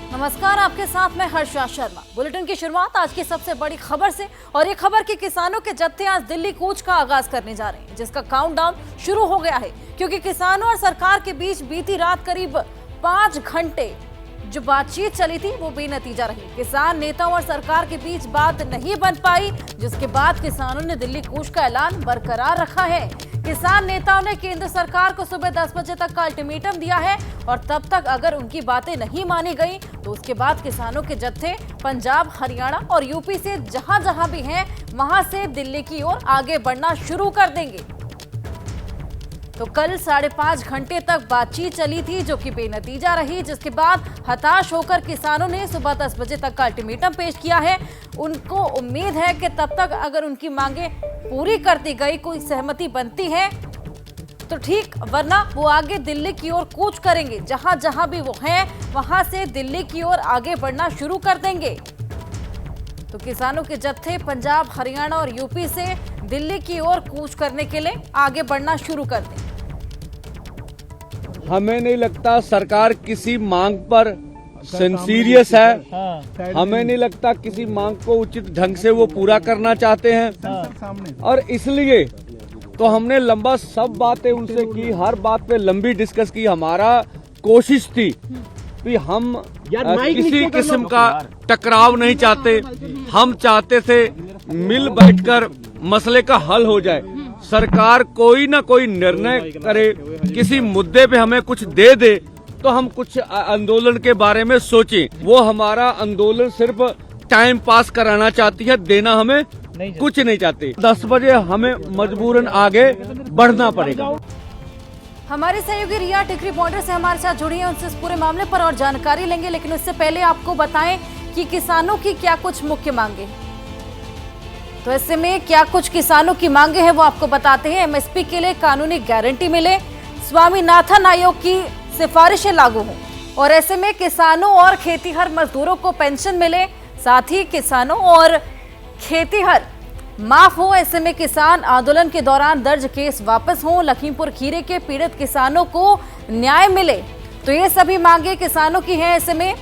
नमस्कार, आपके साथ मैं हर्षा शर्मा। बुलेटिन की शुरुआत आज की सबसे बड़ी खबर से, और ये खबर कि किसानों के जत्थे आज दिल्ली कूच का आगाज करने जा रहे हैं, जिसका काउंटडाउन शुरू हो गया है। क्योंकि किसानों और सरकार के बीच बीती रात करीब 5 घंटे जो बातचीत चली थी वो बेनतीजा रही। किसान नेताओं और सरकार के बीच बात नहीं बन पाई, जिसके बाद किसानों ने दिल्ली कूच का ऐलान बरकरार रखा है। किसान नेताओं ने केंद्र सरकार को सुबह 10 बजे तक का अल्टीमेटम दिया है, और तब तक अगर उनकी बातें नहीं मानी गई तो उसके बाद किसानों के जत्थे पंजाब, हरियाणा और यूपी से जहां जहां भी हैं वहां से दिल्ली की ओर आगे बढ़ना शुरू कर देंगे। तो कल 5.5 घंटे तक बातचीत चली थी, जो कि बेनतीजा रही, जिसके बाद हताश होकर किसानों ने सुबह 10 बजे तक का अल्टीमेटम पेश किया है। उनको उम्मीद है कि तब तक अगर उनकी मांगे पूरी कर दी गई, कोई सहमति बनती है तो ठीक, वरना वो आगे दिल्ली की ओर कूच करेंगे। जहां जहां भी वो हैं वहां से दिल्ली की ओर आगे बढ़ना शुरू कर देंगे। तो किसानों के जत्थे पंजाब, हरियाणा और यूपी से दिल्ली की ओर कूच करने के लिए आगे बढ़ना शुरू कर दें। हमें नहीं लगता सरकार किसी मांग पर सिंसीरियस है। हमें नहीं लगता किसी मांग को उचित ढंग से वो पूरा करना चाहते हैं, और इसलिए तो हमने लंबा सब बातें उनसे की, हर बात पे लंबी डिस्कस की। हमारा कोशिश थी कि हम किसी किस्म का टकराव नहीं चाहते। हम चाहते थे मिल बैठकर मसले का हल हो जाए। सरकार कोई ना कोई निर्णय करे, किसी मुद्दे पे हमें कुछ दे दे तो हम कुछ आंदोलन के बारे में सोचें। वो हमारा आंदोलन सिर्फ टाइम पास कराना चाहती है, देना हमें कुछ नहीं चाहती। 10 बजे हमें मजबूरन आगे बढ़ना पड़ेगा। हमारे सहयोगी रिया टिकरी बॉर्डर से हमारे साथ जुड़ी हैं, उनसे इस पूरे मामले पर और जानकारी लेंगे। लेकिन उससे पहले आपको बताएं कि किसानों की क्या कुछ मुख्य मांगे। तो ऐसे में क्या कुछ किसानों की मांगे हैं वो आपको बताते हैं। एमएसपी के लिए कानूनी गारंटी मिले, स्वामीनाथन आयोग की सिफारिशें लागू हों, और ऐसे में किसानों और खेतीहर मजदूरों को पेंशन मिले, साथ ही किसानों और खेतीहर माफ हो। ऐसे में किसान आंदोलन के दौरान दर्ज केस वापस हों, लखीमपुर खीरी के पीड़ित किसानों को न्याय मिले। तो ये सभी मांगे किसानों की हैं। ऐसे में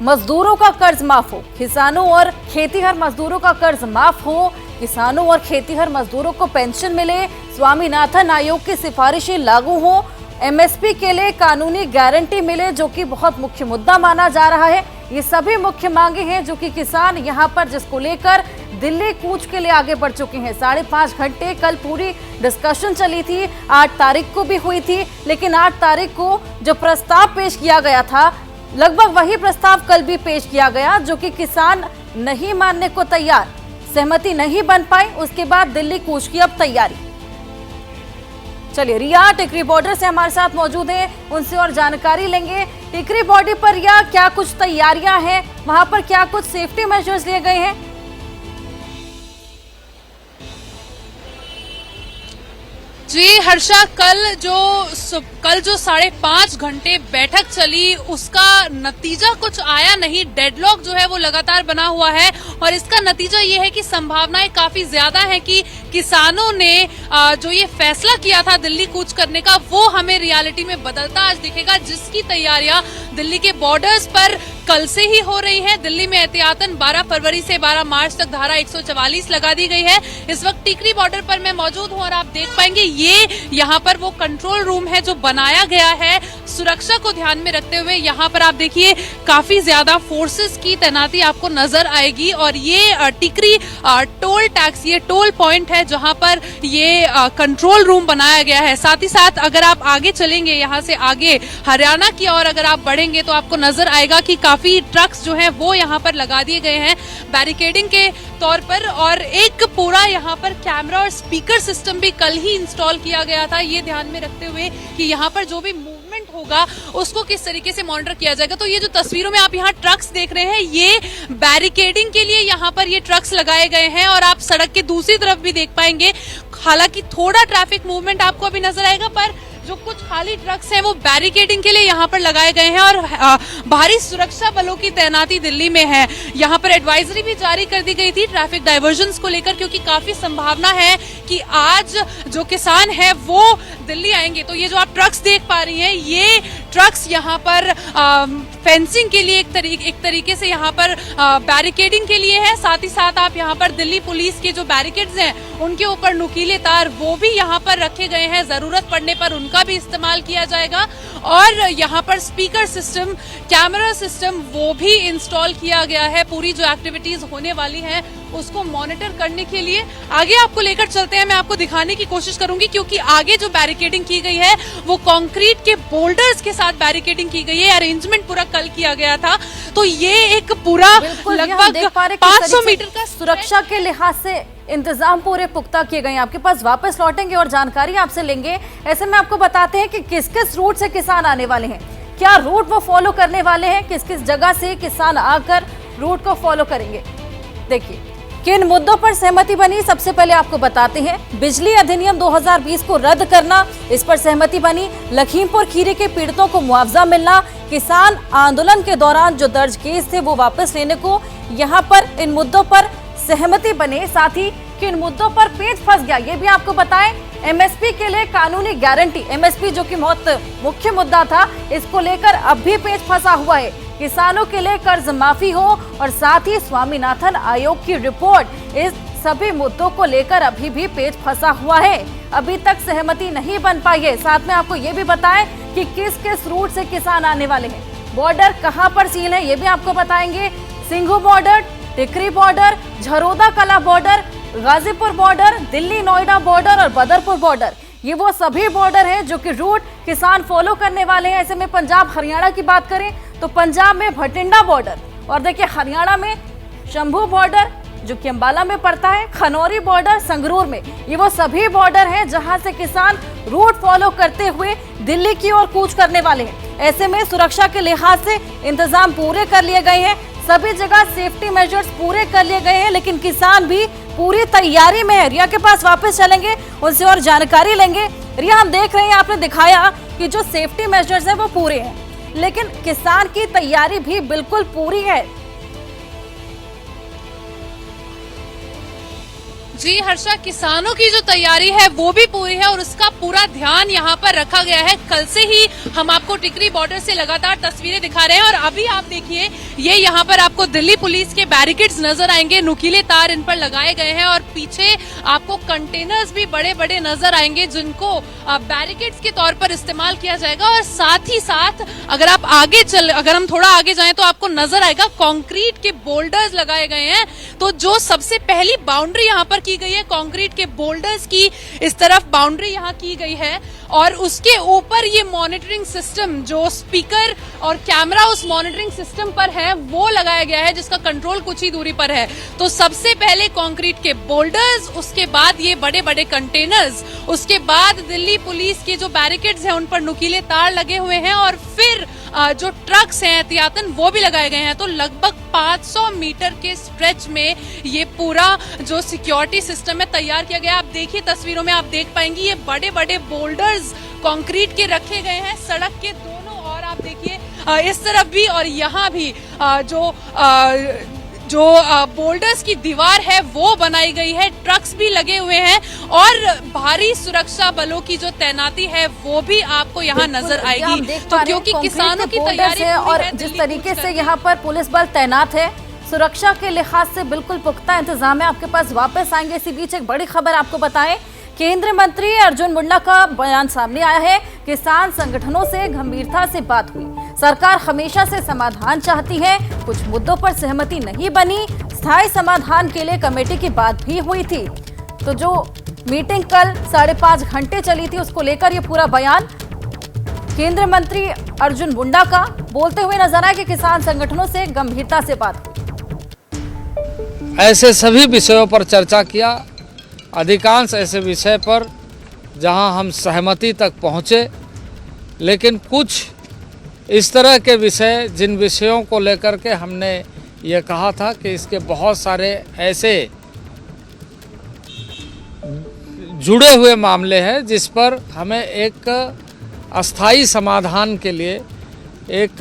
मजदूरों का कर्ज माफ हो, किसानों और खेतीहर मजदूरों का कर्ज माफ हो, किसानों और खेतीहर मजदूरों को पेंशन मिले, स्वामीनाथन आयोग की सिफारिशें लागू हो, एमएसपी के लिए कानूनी गारंटी मिले, जो कि बहुत मुख्य मुद्दा माना जा रहा है। ये सभी मुख्य मांगे हैं जो कि किसान यहाँ पर जिसको लेकर दिल्ली कूच के लिए आगे बढ़ चुके हैं। 5.5 घंटे कल पूरी डिस्कशन चली थी, 8 तारीख को भी हुई थी, लेकिन 8 तारीख को जो प्रस्ताव पेश किया गया था लगभग वही प्रस्ताव कल भी पेश किया गया, जो कि किसान नहीं मानने को तैयार, सहमति नहीं बन पाई। उसके बाद दिल्ली कूच की अब तैयारी। चलिए, रिया टिकरी बॉर्डर से हमारे साथ मौजूद हैं, उनसे और जानकारी लेंगे। टिकरी बॉर्डर पर रिया, क्या कुछ तैयारियां हैं वहां पर, क्या कुछ सेफ्टी मेजर्स लिए गए हैं? जी हर्षा, कल जो 5.5 घंटे बैठक चली उसका नतीजा कुछ आया नहीं। डेडलॉक जो है वो लगातार बना हुआ है, और इसका नतीजा ये है कि संभावनाएं काफी ज्यादा है कि किसानों ने जो ये फैसला किया था दिल्ली कूच करने का, वो हमें रियलिटी में बदलता आज दिखेगा, जिसकी तैयारियां दिल्ली के बॉर्डर्स पर कल से ही हो रही है। दिल्ली में एहतियातन 12 फरवरी से 12 मार्च तक धारा 144 लगा दी गई है। इस वक्त टिकरी बॉर्डर पर मैं मौजूद हूं, और आप देख पाएंगे ये यहाँ पर वो कंट्रोल रूम है जो बनाया गया है सुरक्षा को ध्यान में रखते हुए। यहाँ पर आप देखिए काफी ज्यादा फोर्सेस की तैनाती आपको नजर आएगी, और ये टिकरी टोल टैक्स, ये टोल पॉइंट है जहाँ पर ये कंट्रोल रूम बनाया गया है। साथ ही साथ अगर आप आगे चलेंगे, यहाँ से आगे हरियाणा की ओर अगर आप बढ़ेंगे तो आपको नजर आएगा कि काफी ट्रक्स जो हैं वो यहाँ पर लगा दिए गए हैं बैरिकेडिंग के तौर पर, और एक पूरा यहाँ पर कैमरा और स्पीकर सिस्टम भी कल ही इंस्टॉल किया गया था, ये ध्यान में रखते हुए कि यहाँ पर जो भी मूवमेंट होगा उसको किस तरीके से मॉनिटर किया जाएगा। तो ये जो तस्वीरों में आप यहाँ ट्रक्स देख रहे हैं, ये बैरिकेडिंग के लिए यहाँ पर ये ट्रक्स लगाए गए हैं, और आप सड़क के दूसरी तरफ भी देख पाएंगे। हालांकि थोड़ा ट्रैफिक मूवमेंट आपको अभी नजर आएगा, पर जो कुछ खाली ट्रक्स हैं वो बैरिकेडिंग के लिए यहाँ पर लगाए गए हैं, और भारी सुरक्षा बलों की तैनाती दिल्ली में है। यहाँ पर एडवाइजरी भी जारी कर दी गई थी ट्रैफिक डाइवर्जन्स को लेकर, क्योंकि काफी संभावना है कि आज जो किसान है वो दिल्ली आएंगे। तो ये जो आप ट्रक्स देख पा रही हैं, ये ट्रक्स यहाँ पर फेंसिंग के लिए एक तरीके से यहाँ पर बैरिकेडिंग के लिए है। साथ ही साथ आप यहाँ पर दिल्ली पुलिस के जो बैरिकेड्स हैं उनके ऊपर नुकीले तार वो भी यहाँ पर रखे गए हैं। जरूरत पड़ने पर उनका भी इस्तेमाल किया जाएगा। और यहाँ पर स्पीकर सिस्टम, कैमरा सिस्टम वो भी इंस्टॉल किया गया है। पूरी जो एक्टिविटीज होने वाली हैं उसको मॉनिटर करने के लिए आगे आपको लेकर चलते हैं। मैं आपको दिखाने की कोशिश करूंगी क्योंकि आगे जो बैरिकेडिंग की गई है वो कंक्रीट के बोल्डर्स के साथ बैरिकेडिंग की गई है। अरेंजमेंट पूरा कल किया गया था। तो ये एक पूरा लगभग 500 मीटर का सुरक्षा के लिहाज से इंतजाम पूरे पुख्ता किए गए हैं। आपके पास वापस लौटेंगे और जानकारी आपसे लेंगे। ऐसे में आपको बताते हैं कि किस किस रूट से किसान आने वाले हैं, क्या रूट वो फॉलो करने वाले हैं, किस किस जगह से किसान आकर रूट को फॉलो करेंगे। देखिए किन मुद्दों पर सहमति बनी, सबसे पहले आपको बताते हैं। बिजली अधिनियम 2020 को रद्द करना, इस पर सहमति बनी। लखीमपुर खीरी के पीड़ितों को मुआवजा मिलना, किसान आंदोलन के दौरान जो दर्ज केस थे वो वापस लेने को, यहाँ पर इन मुद्दों पर सहमति बने। साथ ही किन मुद्दों पर पेच फंस गया ये भी आपको बताएं। एमएसपी के लिए कानूनी गारंटी, एमएसपी जो कि बहुत मुख्य मुद्दा था, इसको लेकर अब भी पेच फंसा हुआ है। किसानों के लिए कर्ज माफी हो और साथ ही स्वामीनाथन आयोग की रिपोर्ट, इस सभी मुद्दों को लेकर अभी भी पेच फंसा हुआ है। अभी तक सहमति नहीं बन पाई है। साथ में आपको ये भी बताएं कि किस किस रूट से किसान आने वाले हैं, बॉर्डर कहां पर सील है ये भी आपको बताएंगे। सिंघू बॉर्डर, टिकरी बॉर्डर, झरोदा कला border, Ghazipur border, Delhi Noida border और बदरपुर बॉर्डर, ये वो सभी बॉर्डर हैं जो कि रूट किसान फॉलो करने वाले हैं। ऐसे में पंजाब हरियाणा की बात करें तो पंजाब में भटिंडा बॉर्डर, और देखिए हरियाणा में शंभू बॉर्डर जो कि अंबाला में पड़ता है, खनौरी बॉर्डर संगरूर में, ये वो सभी बॉर्डर हैं जहां से किसान रूट फॉलो करते हुए दिल्ली की ओर कूच करने वाले हैं। ऐसे में सुरक्षा के लिहाज से इंतजाम पूरे कर लिए गए हैं, सभी जगह सेफ्टी मेजर्स पूरे कर लिए गए हैं, लेकिन किसान भी पूरी तैयारी में है। रिया के पास वापस चलेंगे, उनसे और जानकारी लेंगे। रिया, हम देख रहे हैं आपने दिखाया कि जो सेफ्टी मेजर्स हैं वो पूरे हैं, लेकिन किसान की तैयारी भी बिल्कुल पूरी है। जी हर्षा, किसानों की जो तैयारी है वो भी पूरी है और उसका पूरा ध्यान यहाँ पर रखा गया है। कल से ही हम आपको टिकरी बॉर्डर से लगातार तस्वीरें दिखा रहे हैं और अभी आप देखिए ये यहाँ पर आपको दिल्ली पुलिस के बैरिकेड्स नजर आएंगे, नुकीले तार इन पर लगाए गए हैं और पीछे आपको कंटेनर्स भी बड़े बड़े नजर आएंगे जिनको बैरिकेड्स के तौर पर इस्तेमाल किया जाएगा। और साथ ही साथ अगर हम थोड़ा आगे जाएं तो आपको नजर आएगा कंक्रीट के बोल्डर्स लगाए गए हैं। तो जो सबसे पहली बाउंड्री यहाँ पर की गई है कंक्रीट के बोल्डर्स की, इस तरफ बाउंड्री यहाँ की गई है और उसके ऊपर ये मॉनिटरिंग सिस्टम, जो स्पीकर और कैमरा उस मॉनिटरिंग सिस्टम पर है वो लगाया गया है, जिसका कंट्रोल कुछ ही दूरी पर है। तो सबसे पहले कंक्रीट के बोल्डर्स, उसके बाद ये बड़े बड़े कंटेनर्स, उसके बाद दिल्ली पुलिस के जो बैरिकेड्स हैं उन पर नुकीले तार लगे हुए हैं और फिर जो ट्रक्स हैं एहतियातन वो भी लगाए गए हैं। तो लगभग 500 मीटर के स्ट्रेच में ये पूरा जो सिक्योरिटी सिस्टम है तैयार किया गया। आप देखिए तस्वीरों में आप देख पाएंगे ये बड़े बड़े बोल्डर्स कंक्रीट के रखे गए हैं सड़क के दोनों ओर। आप देखिए इस तरफ भी और यहाँ भी जो बोल्डर्स की दीवार है वो बनाई गई है, ट्रक्स भी लगे हुए हैं और भारी सुरक्षा बलों की जो तैनाती है वो भी आपको यहाँ नजर आएगी। तो क्योंकि किसानों की तैयारी है और जिस तरीके से यहाँ पर पुलिस बल तैनात है, सुरक्षा के लिहाज से बिल्कुल पुख्ता इंतजाम है। आपके पास वापस आएंगे, इसी बीच एक बड़ी खबर आपको बताएं। केंद्रीय मंत्री अर्जुन मुंडा का बयान सामने आया है। किसान संगठनों से गंभीरता से बात हुई, सरकार हमेशा से समाधान चाहती है, कुछ मुद्दों पर सहमति नहीं बनी, स्थायी समाधान के लिए कमेटी की बात भी हुई थी। तो जो मीटिंग कल 5.5 घंटे चली थी उसको लेकर ये पूरा बयान केंद्रीय मंत्री अर्जुन मुंडा का बोलते हुए नजर आया कि किसान संगठनों से गंभीरता से बात हुई। ऐसे सभी विषयों पर चर्चा किया, अधिकांश ऐसे विषय पर जहां हम सहमति तक पहुंचे, लेकिन कुछ इस तरह के विषय जिन विषयों को लेकर के हमने ये कहा था कि इसके बहुत सारे ऐसे जुड़े हुए मामले हैं जिस पर हमें एक अस्थायी समाधान के लिए एक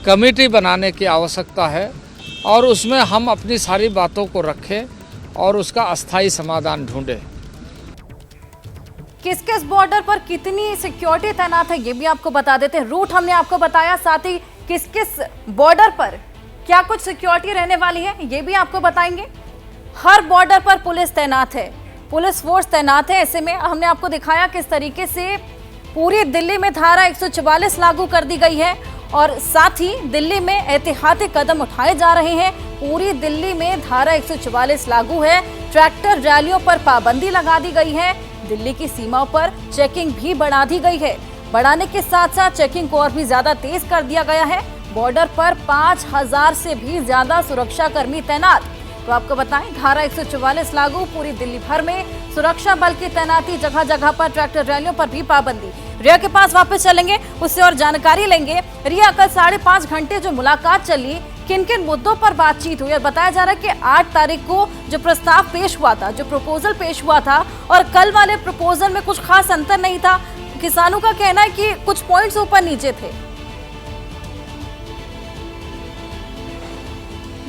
कमेटी बनाने की आवश्यकता है और उसमें हम अपनी सारी बातों को रखें और उसका अस्थायी समाधान ढूंढें। किस किस बॉर्डर पर कितनी सिक्योरिटी तैनात है ये भी आपको बता देते हैं। रूट हमने आपको बताया, साथ ही किस किस बॉर्डर पर क्या कुछ सिक्योरिटी रहने वाली है ये भी आपको बताएंगे। हर बॉर्डर पर पुलिस तैनात है, पुलिस फोर्स तैनात है। ऐसे में हमने आपको दिखाया किस तरीके से पूरी दिल्ली में धारा 144 लागू कर दी गई है और साथ ही दिल्ली में एहतियाती कदम उठाए जा रहे हैं। पूरी दिल्ली में धारा 144 लागू है। ट्रैक्टर रैलियों पर पाबंदी लगा दी गई है। दिल्ली की सीमाओं पर चेकिंग भी बढ़ा दी गई है। बढ़ाने के साथ साथ चेकिंग को और भी ज्यादा तेज कर दिया गया है। बॉर्डर पर 5000 से भी ज्यादा सुरक्षा कर्मी तैनात। तो आपको बताएं, धारा 144 लागू, पूरी दिल्ली भर में सुरक्षा बल की तैनाती, जगह जगह पर ट्रैक्टर रैलियों पर भी पाबंदी। रिया के पास वापस चलेंगे, उससे और जानकारी लेंगे। रिया, कल 5.5 घंटे जो मुलाकात चली, किन किन मुद्दों पर बातचीत हुई? बताया जा रहा है कि 8 तारीख को जो प्रस्ताव पेश हुआ था, जो प्रपोजल पेश हुआ था, और कल वाले प्रपोजल में कुछ खास अंतर नहीं था। किसानों का कहना है कि कुछ पॉइंट्स ऊपर नीचे थे।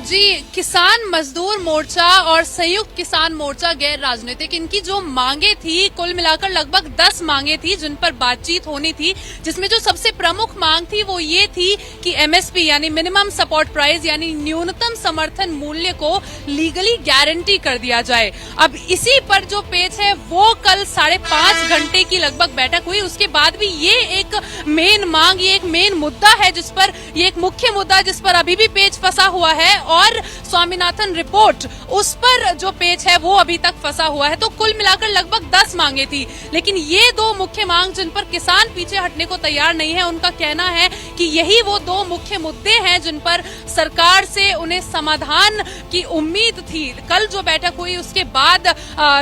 जी, किसान मजदूर मोर्चा और संयुक्त किसान मोर्चा गैर राजनीतिक, इनकी जो मांगे थी कुल मिलाकर लगभग 10 मांगे थी जिन पर बातचीत होनी थी, जिसमें जो सबसे प्रमुख मांग थी वो ये थी कि एमएसपी यानी मिनिमम सपोर्ट प्राइस यानी न्यूनतम समर्थन मूल्य को लीगली गारंटी कर दिया जाए। अब इसी पर जो पेच है वो कल 5.5 घंटे की लगभग बैठक हुई। उसके बाद भी ये एक मेन मांग, ये एक मेन मुद्दा है जिस पर, ये एक मुख्य मुद्दा जिस पर अभी भी पेच फंसा हुआ है, और स्वामीनाथन रिपोर्ट, उस पर जो पेच है वो अभी तक फंसा हुआ है। तो कुल मिलाकर लगभग 10 मांगे थी, लेकिन ये 2 मुख्य मांग जिन पर किसान पीछे हटने को तैयार नहीं है, उनका कहना है कि यही वो 2 मुख्य मुद्दे हैं जिन पर सरकार से उन्हें समाधान की उम्मीद थी। कल जो बैठक हुई उसके बाद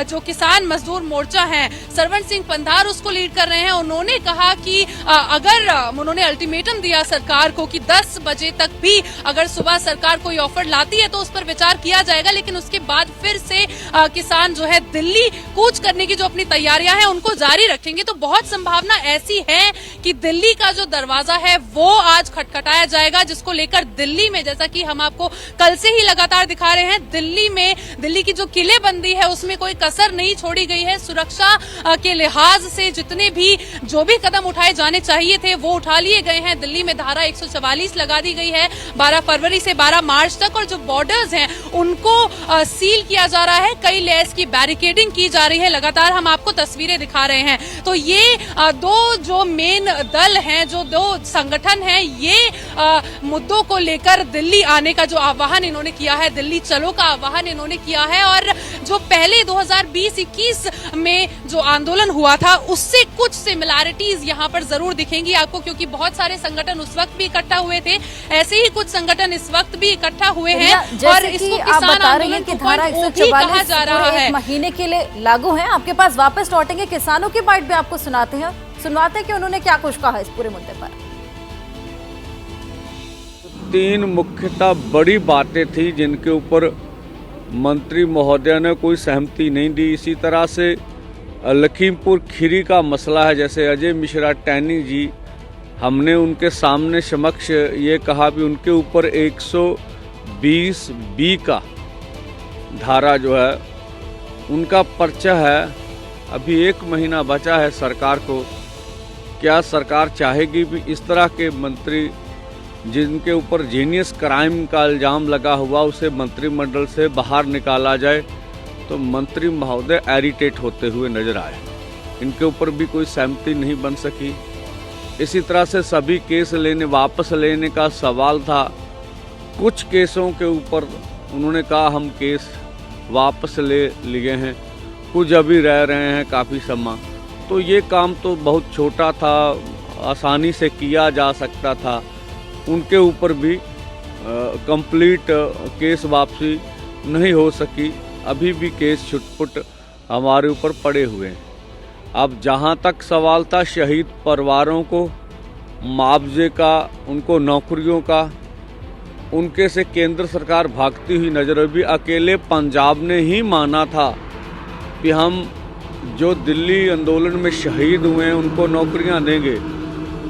जो किसान मजदूर मोर्चा है, सरवण सिंह पंधार उसको लीड कर रहे हैं, उन्होंने कहा कि अगर उन्होंने अल्टीमेटम दिया सरकार को कि 10 बजे तक भी अगर सुबह सरकार कोई ऑफर लाती है तो उस पर विचार किया जाएगा, लेकिन उसके बाद फिर से किसान जो है दिल्ली कूच करने की जो अपनी तैयारियां हैं उनको जारी रखेंगे। तो बहुत संभावना ऐसी है कि दिल्ली का जो दरवाजा है वो आज खटखटाया जाएगा, जिसको लेकर दिल्ली में, जैसा कि हम आपको कल से ही लगातार दिखा रहे हैं, दिल्ली की जो किलेबंदी है उसमें कोई कसर नहीं छोड़ी गई है। सुरक्षा के लिहाज से जितने भी जो भी कदम उठाए जाने चाहिए थे वो उठा लिए गए हैं। दिल्ली में धारा 144 लगा दी गई है 12 फरवरी से 12 मार्च तक, और जो बॉर्डर्स हैं उनको सील किया जा रहा है। कई लेयर्स की बैरिकेडिंग की जा रही है। लगातार हम आपको तस्वीरें दिखा रहे हैं। तो ये 2 जो मेन दल हैं, जो 2 संगठन हैं, ये मुद्दों को लेकर दिल्ली आने का जो आह्वान इन्होंने किया है, दिल्ली चलो का आह्वान इन्होंने किया है। और जो पहले 2020-21 में जो आंदोलन हुआ था उससे कुछ सिमिलैरिटीज यहाँ पर जरूर दिखेंगी आपको, क्योंकि बहुत सारे संगठन उस वक्त भी इकट्ठा हुए थे। ऐसे ही कुछ संगठन इस वक्त भी इकट्ठा हुए हैं और इसको किसान आंदोलन को धारा 144 कहा जा रहा है। महीने के लिए लागू है। आपके पास वापस लौटेंगे, किसानों की बाइट भी आपको सुनाते हैं कि उन्होंने क्या कुछ कहा इस पूरे मुद्दे पर। 3 मुख्यतः बड़ी बातें थी जिनके ऊपर मंत्री महोदय ने कोई सहमति नहीं दी। इसी तरह से लखीमपुर खीरी का मसला है, जैसे अजय मिश्रा टैनी जी, हमने उनके सामने समक्ष ये कहा भी उनके ऊपर 120B का धारा जो है उनका पर्चा है। अभी 1 महीना बचा है सरकार को। क्या सरकार चाहेगी भी इस तरह के मंत्री जिनके ऊपर जीनियस क्राइम का इल्ज़ाम लगा हुआ उसे मंत्रिमंडल से बाहर निकाला जाए? तो मंत्री महोदय एरिटेट होते हुए नजर आए। इनके ऊपर भी कोई सहमति नहीं बन सकी। इसी तरह से सभी केस वापस लेने का सवाल था। कुछ केसों के ऊपर उन्होंने कहा हम केस वापस ले लिए हैं, कुछ अभी रह रहे हैं काफ़ी समय। तो ये काम तो बहुत छोटा था, आसानी से किया जा सकता था। उनके ऊपर भी कंप्लीट केस वापसी नहीं हो सकी। अभी भी केस छुटपुट हमारे ऊपर पड़े हुए हैं। अब जहाँ तक सवाल था शहीद परिवारों को मुआवजे का, उनको नौकरियों का, उनके से केंद्र सरकार भागती हुई नजर आई। भी अकेले पंजाब ने ही माना था कि हम जो दिल्ली आंदोलन में शहीद हुए हैं उनको नौकरियां देंगे।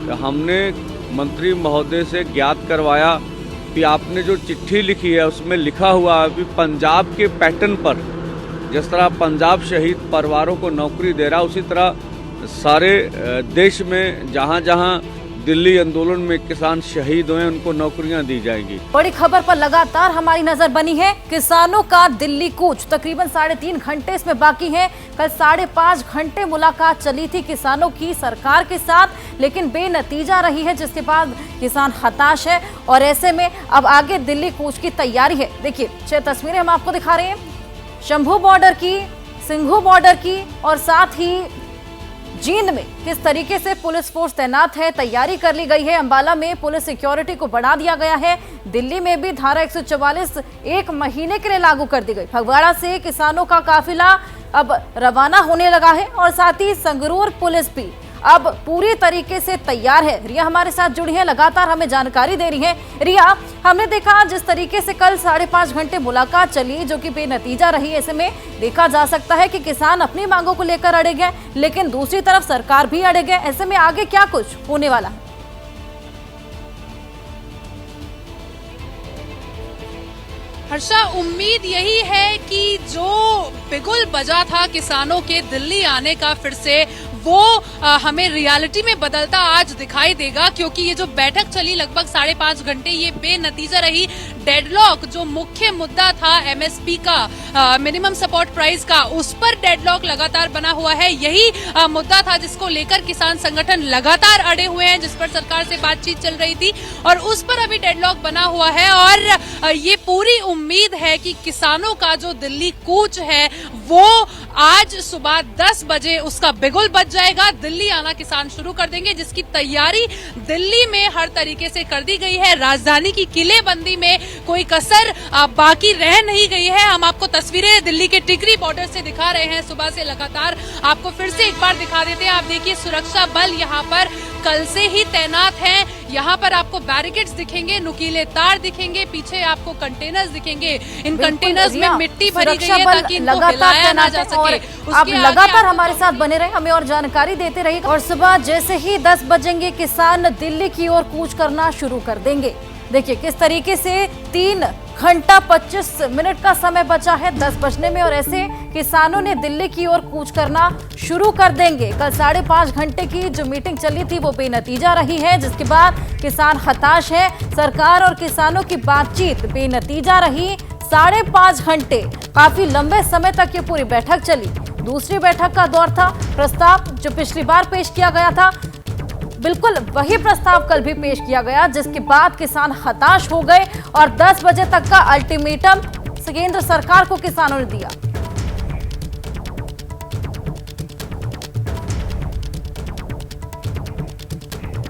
तो हमने मंत्री महोदय से ज्ञात करवाया कि आपने जो चिट्ठी लिखी है उसमें लिखा हुआ है कि पंजाब के पैटर्न पर, जिस तरह पंजाब शहीद परिवारों को नौकरी दे रहा, उसी तरह सारे देश में जहां जहां दिल्ली आंदोलन में किसान शहीद हुए उनको नौकरियां दी जाएंगी। बड़ी खबर पर लगातार हमारी नजर बनी है। किसानों का दिल्ली कूच तकरीबन 3.5 घंटे इसमें बाकी है। कल 5.5 घंटे मुलाकात चली थी किसानों की सरकार के साथ, लेकिन बेनतीजा रही है, जिसके बाद किसान हताश है और ऐसे में अब आगे दिल्ली कूच की तैयारी है। देखिए 6 तस्वीरें हम आपको दिखा रहे हैं, शंभू बॉर्डर की, सिंघू बॉर्डर की और साथ ही जींद में किस तरीके से पुलिस फोर्स तैनात है, तैयारी कर ली गई है। अंबाला में पुलिस सिक्योरिटी को बढ़ा दिया गया है। दिल्ली में भी धारा 144 1 महीने के लिए लागू कर दी गई। फगवाड़ा से किसानों का काफिला अब रवाना होने लगा है और साथ ही संगरूर पुलिस भी अब पूरी तरीके से तैयार है। रिया हमारे साथ जुड़ी है, लगातार हमें जानकारी दे रही है। रिया, हमने देखा जिस तरीके से कल 5.5 घंटे मुलाकात चली जो कि बेनतीजा रही, ऐसे में देखा जा सकता है कि किसान अपनी मांगों को लेकर अड़े गए, लेकिन दूसरी तरफ सरकार भी अड़े गए। ऐसे में आगे क्या कुछ होने वाला है? हर्षा, उम्मीद यही है कि जो बिगुल बजा था किसानों के दिल्ली आने का फिर से वो हमें रियलिटी में बदलता आज दिखाई देगा, क्योंकि ये जो बैठक चली लगभग 5.5 घंटे ये बेनतीजा रही। डेडलॉक जो मुख्य मुद्दा था एमएसपी का, मिनिमम सपोर्ट प्राइस का, उस पर डेडलॉक लगातार बना हुआ है। यही मुद्दा था जिसको लेकर किसान संगठन लगातार अड़े हुए हैं, जिस पर सरकार से बातचीत चल रही थी और उस पर अभी डेडलॉक बना हुआ है। और ये पूरी उम्मीद है कि किसानों का जो दिल्ली कूच है वो आज सुबह 10 बजे उसका बिगुल बज जाएगा। दिल्ली आना किसान शुरू कर देंगे, जिसकी तैयारी दिल्ली में हर तरीके से कर दी गई है। राजधानी की किलेबंदी में कोई कसर बाकी रह नहीं गई है। हम आपको तस्वीरें दिल्ली के टिकरी बॉर्डर से दिखा रहे हैं सुबह से लगातार। आपको फिर से एक बार दिखा देते हैं। आप देखिए सुरक्षा बल यहाँ पर कल से ही तैनात हैं। यहाँ पर आपको बैरिकेड्स दिखेंगे, नुकीले तार दिखेंगे, पीछे आपको कंटेनर्स दिखेंगे। इन कंटेनर्स में मिट्टी भरी गई है ताकि इनको हिलाया ना जा सके। आप लगातार हमारे साथ बने रहे, हमें और जानकारी देते रहिए। और सुबह जैसे ही 10 बजेंगे किसान दिल्ली की ओर कूच करना शुरू कर देंगे। देखिए किस तरीके से 3 घंटा 25 मिनट का समय बचा है 10 बजने में और ऐसे किसानों ने दिल्ली की ओर कूच करना शुरू कर देंगे। कल 5.5 घंटे की जो मीटिंग चली थी वो बेनतीजा रही है, जिसके बाद किसान हताश है। सरकार और किसानों की बातचीत बेनतीजा रही। 5.5 घंटे काफी लंबे समय तक ये पूरी बैठक चली। दूसरी बैठक का दौर था। प्रस्ताव जो पिछली बार पेश किया गया था बिल्कुल वही प्रस्ताव कल भी पेश किया गया, जिसके बाद किसान हताश हो गए और 10 बजे तक का अल्टीमेटम केंद्र सरकार को किसानों ने दिया।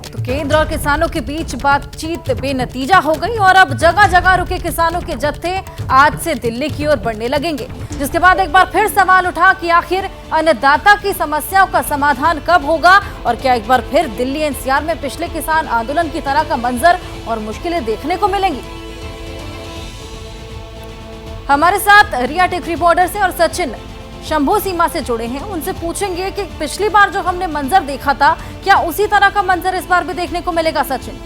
तो केंद्र और किसानों के बीच बातचीत बेनतीजा हो गई और अब जगह जगह रुके किसानों के जत्थे आज से दिल्ली की ओर बढ़ने लगेंगे, जिसके बाद एक बार फिर सवाल उठा कि आखिर अन्नदाता की समस्याओं का समाधान कब होगा और क्या एक बार फिर दिल्ली एनसीआर में पिछले किसान आंदोलन की तरह का मंजर और मुश्किलें देखने को मिलेंगी। हमारे साथ रिया टिकरी बॉर्डर से और सचिन शंभू सीमा से जुड़े हैं, उनसे पूछेंगे कि पिछली बार जो हमने मंजर देखा था क्या उसी तरह का मंजर इस बार भी देखने को मिलेगा। सचिन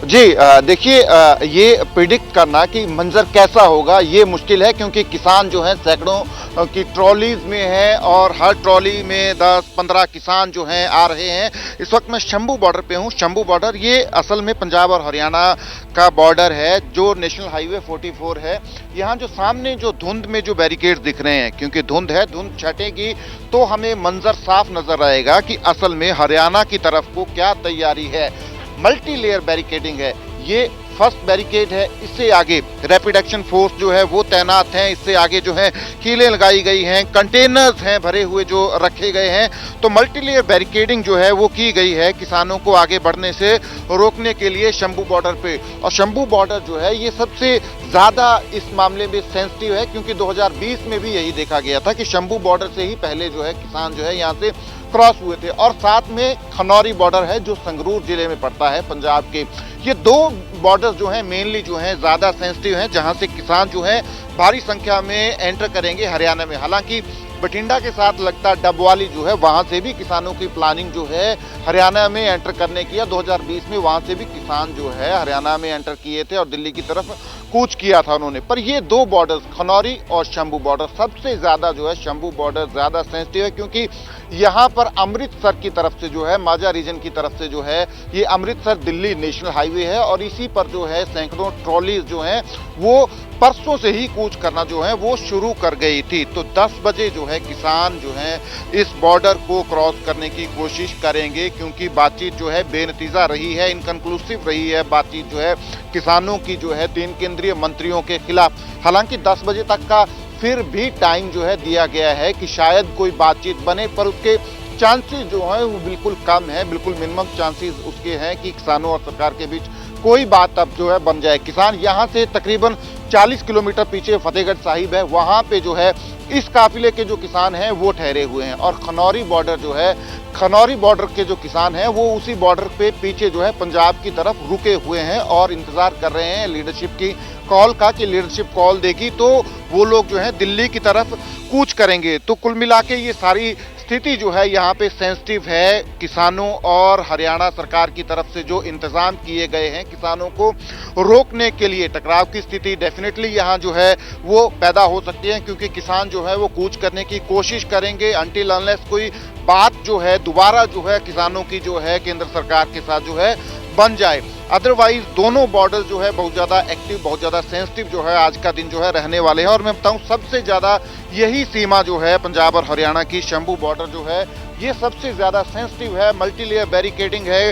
जी देखिए, ये प्रिडिक्ट करना कि मंजर कैसा होगा ये मुश्किल है, क्योंकि किसान जो हैं सैकड़ों की ट्रॉलीज में हैं और हर ट्रॉली में 10-15 किसान जो हैं आ रहे हैं। इस वक्त मैं शंभू बॉर्डर पे हूँ। शंभू बॉर्डर ये असल में पंजाब और हरियाणा का बॉर्डर है जो नेशनल हाईवे 44 है। यहाँ जो सामने जो धुंध में जो बैरिकेड दिख रहे हैं, क्योंकि धुंध है, धुंध छटेगी तो हमें मंजर साफ नजर आएगा कि असल में हरियाणा की तरफ को क्या तैयारी है। मल्टी लेयर बैरिकेडिंग है, ये फर्स्ट बैरिकेड है। इससे आगे रैपिड एक्शन फोर्स जो है वो तैनात हैं। इससे आगे जो है कीलें लगाई गई हैं, कंटेनर्स हैं भरे हुए जो रखे गए हैं। तो मल्टी लेयर बैरिकेडिंग जो है वो की गई है किसानों को आगे बढ़ने से रोकने के लिए शंभू बॉर्डर पे। और शंभू बॉर्डर जो है ये सबसे ज़्यादा इस मामले में सेंसिटिव है, क्योंकि 2020 में भी यही देखा गया था कि शंभू बॉर्डर से ही पहले जो है किसान जो है यहाँ से क्रॉस हुए थे। और साथ में खनौरी बॉर्डर है जो संगरूर जिले में पड़ता है पंजाब के। ये 2 बॉर्डर जो हैं मेनली जो हैं ज़्यादा सेंसिटिव हैं, जहाँ से किसान जो है भारी संख्या में एंटर करेंगे हरियाणा में। हालांकि बठिंडा के साथ लगता डबवाली जो है वहाँ से भी किसानों की प्लानिंग जो है हरियाणा में एंटर करने की है। 2020 में वहाँ से भी किसान जो है हरियाणा में एंटर किए थे और दिल्ली की तरफ कूच किया था उन्होंने। पर ये दो बॉर्डर्स, खनौरी और शंभू बॉर्डर, सबसे ज्यादा जो है शंभू बॉर्डर ज्यादा सेंसिटिव है, क्योंकि यहाँ पर अमृतसर की तरफ से जो है, माझा रीजन की तरफ से जो है, ये अमृतसर दिल्ली नेशनल हाईवे है और इसी पर जो है सैकड़ों ट्रॉलीज जो हैं वो परसों से ही कूच करना जो है वो शुरू कर गई थी। तो 10 बजे जो है किसान जो है इस बॉर्डर को क्रॉस करने की कोशिश करेंगे, क्योंकि बातचीत जो है बेनतीजा रही है, इनकंक्लूसिव रही है बातचीत जो है किसानों की जो है 3 केंद्रीय मंत्रियों के खिलाफ। हालांकि 10 बजे तक का फिर भी टाइम जो है दिया गया है कि शायद कोई बातचीत बने, पर उसके चांसेस जो है वो बिल्कुल कम है, बिल्कुल मिनिमम चांसेस उसके हैं कि किसानों और सरकार के बीच कोई बात अब जो है बन जाए। किसान यहाँ से तकरीबन 40 किलोमीटर पीछे फतेहगढ़ साहिब है, वहाँ पे जो है इस काफिले के जो किसान हैं वो ठहरे हुए हैं और खनौरी बॉर्डर जो है, खनौरी बॉर्डर के जो किसान हैं वो उसी बॉर्डर पे पीछे जो है पंजाब की तरफ रुके हुए हैं और इंतजार कर रहे हैं लीडरशिप की कॉल का, कि लीडरशिप कॉल देगी तो वो लोग जो है दिल्ली की तरफ कूच करेंगे। तो कुल मिला के ये सारी स्थिति जो है यहाँ पे सेंसिटिव है। किसानों और हरियाणा सरकार की तरफ से जो इंतजाम किए गए हैं किसानों को रोकने के लिए, टकराव की स्थिति डेफिनेटली यहाँ जो है वो पैदा हो सकती है, क्योंकि किसान जो है वो कूच करने की कोशिश करेंगे अनटिल अनलेस कोई बात जो है दोबारा जो है किसानों की जो है केंद्र सरकार के साथ जो है बन जाए। अदरवाइज दोनों बॉर्डर जो है बहुत ज़्यादा एक्टिव, बहुत ज़्यादा सेंसिटिव जो है आज का दिन जो है रहने वाले हैं। और मैं बताऊं सबसे ज़्यादा यही सीमा जो है पंजाब और हरियाणा की शंभू बॉर्डर जो है ये सबसे ज़्यादा सेंसिटिव है। मल्टीलेयर बैरिकेडिंग है।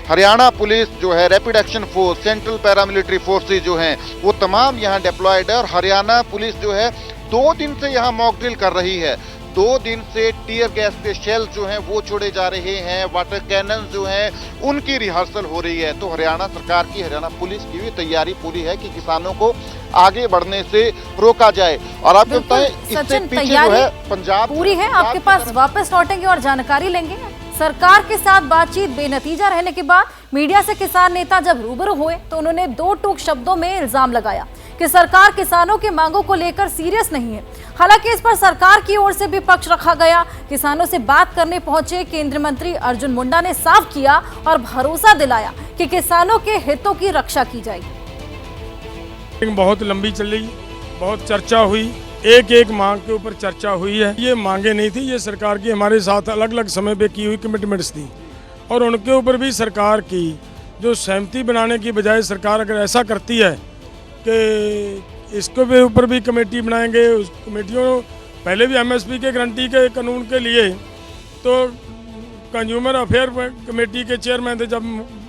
हरियाणा पुलिस जो है, rapid action force, central paramilitary forces जो हैं वो तमाम यहाँ डिप्लॉयड है और हरियाणा पुलिस जो है 2 दिन से यहाँ मॉक ड्रिल कर रही है। 2 दिन से टीयर गैस के शेल्स जो हैं वो छोड़े जा रहे हैं, वाटर कैनन जो हैं उनकी रिहर्सल हो रही है। तो हरियाणा सरकार की, हरियाणा पुलिस की भी तैयारी पूरी है कि किसानों को आगे बढ़ने से रोका जाए। और आपको बताएं इससे पीछे जो है पंजाब पूरी है। आपके पास वापस लौटेंगे और जानकारी लेंगे। सरकार के साथ बातचीत बेनतीजा रहने के बाद मीडिया से किसान नेता जब रूबरू हुए तो उन्होंने 2 टूक शब्दों में इल्जाम लगाया कि सरकार किसानों की मांगों को लेकर सीरियस नहीं है। हालांकि इस पर सरकार की ओर से भी पक्ष रखा गया। किसानों से बात करने पहुंचे केंद्रीय मंत्री अर्जुन मुंडा ने साफ किया और भरोसा दिलाया कि किसानों के हितों की रक्षा की जाएगी। बहुत लंबी चली, बहुत चर्चा हुई, एक एक मांग के ऊपर चर्चा हुई है। ये मांगे नहीं थी, ये सरकार की हमारे साथ अलग अलग समय पे की हुई कमिटमेंट्स थी और उनके ऊपर भी सरकार की जो सहमति बनाने की बजाय सरकार अगर ऐसा करती है कि इसके ऊपर भी कमेटी बनाएंगे, उस कमेटियों पहले भी एमएसपी के गारंटी के कानून के लिए तो कंज्यूमर अफेयर कमेटी के चेयरमैन थे जब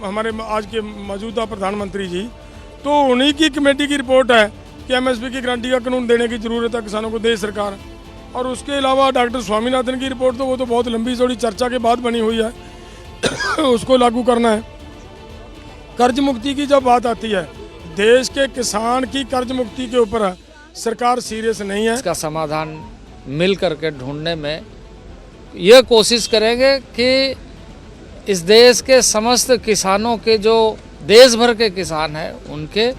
हमारे आज के मौजूदा प्रधानमंत्री जी, तो उन्हीं की कमेटी की रिपोर्ट है कि एमएसपी की गारंटी का कानून देने की जरूरत है किसानों को, दे सरकार। और उसके अलावा डॉक्टर स्वामीनाथन की रिपोर्ट तो वो तो बहुत लंबी चौड़ी चर्चा के बाद बनी हुई है उसको लागू करना है। कर्ज मुक्ति की जब बात आती है, देश के किसान की कर्ज मुक्ति के ऊपर सरकार सीरियस नहीं है। इसका समाधान मिल करके ढूंढने में ये कोशिश करेंगे कि इस देश के समस्त किसानों के, जो देश भर के किसान हैं उनके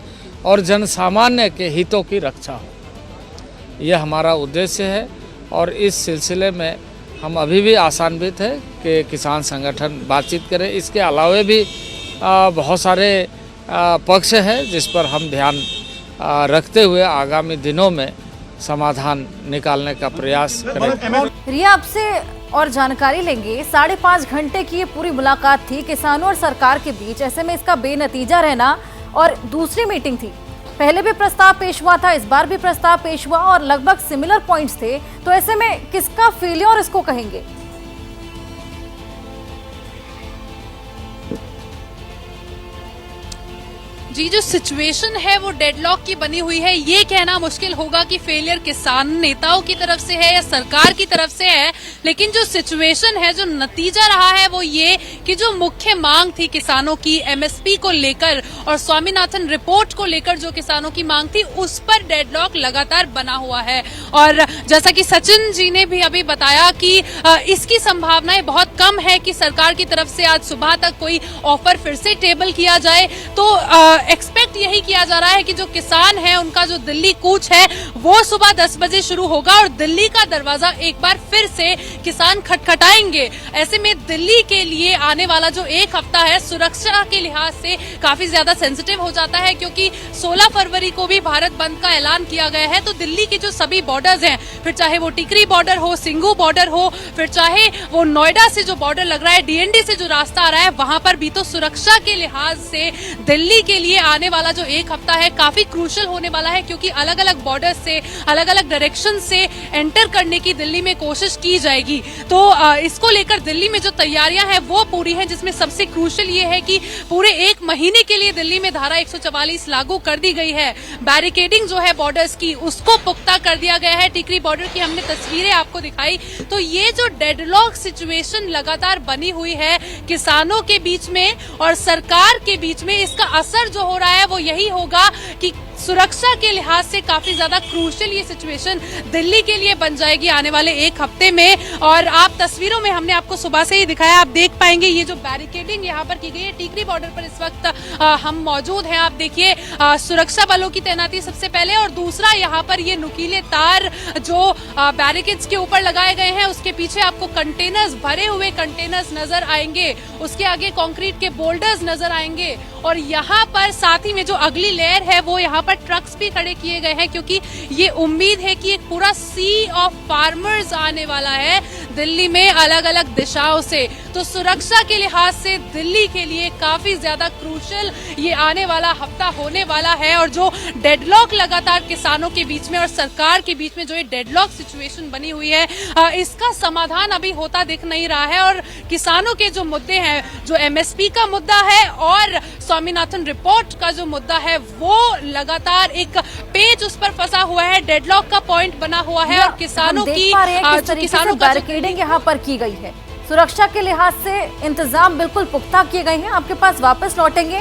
और जनसामान्य के हितों की रक्षा हो, यह हमारा उद्देश्य है। और इस सिलसिले में हम अभी भी आशान्वित है कि किसान संगठन बातचीत करें। इसके अलावा भी बहुत सारे पक्ष हैं जिस पर हम ध्यान रखते हुए आगामी दिनों में समाधान निकालने का प्रयास करें। रिया, आपसे और जानकारी लेंगे। 5.5 घंटे की ये पूरी मुलाकात थी किसानों और सरकार के बीच, ऐसे में इसका बेनतीजा रहना और दूसरी मीटिंग थी। पहले भी प्रस्ताव पेश हुआ था, इस बार भी प्रस्ताव पेश हुआ और लगभग सिमिलर पॉइंट्स थे। तो ऐसे में किसका फेलियर इसको कहेंगे? जी, जो सिचुएशन है वो डेडलॉक की बनी हुई है। ये कहना मुश्किल होगा कि फेलियर किसान नेताओं की तरफ से है या सरकार की तरफ से है, लेकिन जो सिचुएशन है, जो नतीजा रहा है वो ये कि जो मुख्य मांग थी किसानों की एमएसपी को लेकर और स्वामीनाथन रिपोर्ट को लेकर जो किसानों की मांग थी, उस पर डेडलॉक लगातार बना हुआ है। और जैसा कि सचिन जी ने भी अभी बताया कि इसकी संभावनाएं बहुत कम है कि सरकार की तरफ से आज सुबह तक कोई ऑफर फिर से टेबल किया जाए। तो एक्सपेक्ट यही किया जा रहा है कि जो किसान है उनका जो दिल्ली कूच है वो सुबह 10 बजे शुरू होगा और दिल्ली का दरवाजा एक बार फिर से किसान खटखटाएंगे। ऐसे में दिल्ली के लिए आने वाला जो एक हफ्ता है सुरक्षा के लिहाज से काफी ज्यादा सेंसिटिव हो जाता है, क्योंकि 16 फरवरी को भी भारत बंद का ऐलान किया गया है। तो दिल्ली के जो सभी बॉर्डर्स हैं, फिर चाहे वो टिकरी बॉर्डर हो, सिंगू बॉर्डर हो, फिर चाहे वो नोएडा से जो बॉर्डर लग रहा है, डीएनडी से जो रास्ता आ रहा है, वहां पर भी तो सुरक्षा के लिहाज से दिल्ली के लिए आने वाला जो एक हफ्ता है काफी क्रूशियल होने वाला है, क्योंकि अलग अलग बॉर्डर से, अलग अलग डायरेक्शन से एंटर करने की दिल्ली में कोशिश की जाएगी। तो इसको लेकर दिल्ली में जो तैयारियां हैं वो पूरी हैं, जिसमें सबसे क्रूशियल ये है कि पूरे एक महीने के लिए दिल्ली में धारा 144 लागू कर दी गई है। बैरिकेडिंग जो है बॉर्डर्स की उसको पुख्ता कर दिया गया है। टिकरी बॉर्डर की हमने तस्वीरें आपको दिखाई। तो ये जो डेडलॉक सिचुएशन लगातार बनी हुई है किसानों के बीच में और सरकार के बीच में, इसका असर जो हो रहा है वो यही होगा कि सुरक्षा के लिहाज से काफी ज्यादा क्रूशियल ये सिचुएशन दिल्ली के लिए बन जाएगी आने वाले एक हफ्ते में। और आप तस्वीरों में हमने आपको सुबह से ही दिखाया, आप देख पाएंगे ये जो बैरिकेडिंग यहाँ पर की गई है। टिकरी बॉर्डर पर इस वक्त हम मौजूद हैं। आप देखिए सुरक्षा बलों की तैनाती सबसे पहले, और दूसरा यहाँ पर ये नुकीले तार जो बैरिकेड्स के ऊपर लगाए गए हैं, उसके पीछे आपको कंटेनर्स, भरे हुए कंटेनर्स नजर आएंगे, उसके आगे कंक्रीट के बोल्डर्स नजर आएंगे, और यहाँ पर साथ ही में जो अगली लेयर है वो यहाँ पर ट्रक्स भी खड़े किए गए हैं, क्योंकि ये उम्मीद है कि एक पूरा सी ऑफ फार्मर्स आने वाला है दिल्ली में अलग अलग दिशाओं से। तो सुरक्षा के लिहाज से दिल्ली के लिए काफी ज्यादा क्रूशियल ये आने वाला हफ्ता होने वाला है। और जो डेडलॉक लगातार किसानों के बीच में और सरकार के बीच में जो ये डेडलॉक सिचुएशन बनी हुई है, इसका समाधान अभी होता दिख नहीं रहा है। और किसानों के जो मुद्दे हैं, जो एमएसपी का मुद्दा है और स्वामीनाथन रिपोर्ट का जो मुद्दा है, वो लगातार एक पेच उस पर फंसा हुआ है, डेडलॉक का पॉइंट बना हुआ है। और किसानों की किसानों का बैरिकेडिंग यहाँ पर की गई है, सुरक्षा के लिहाज से इंतजाम बिल्कुल पुख्ता किए गए हैं। आपके पास वापस लौटेंगे।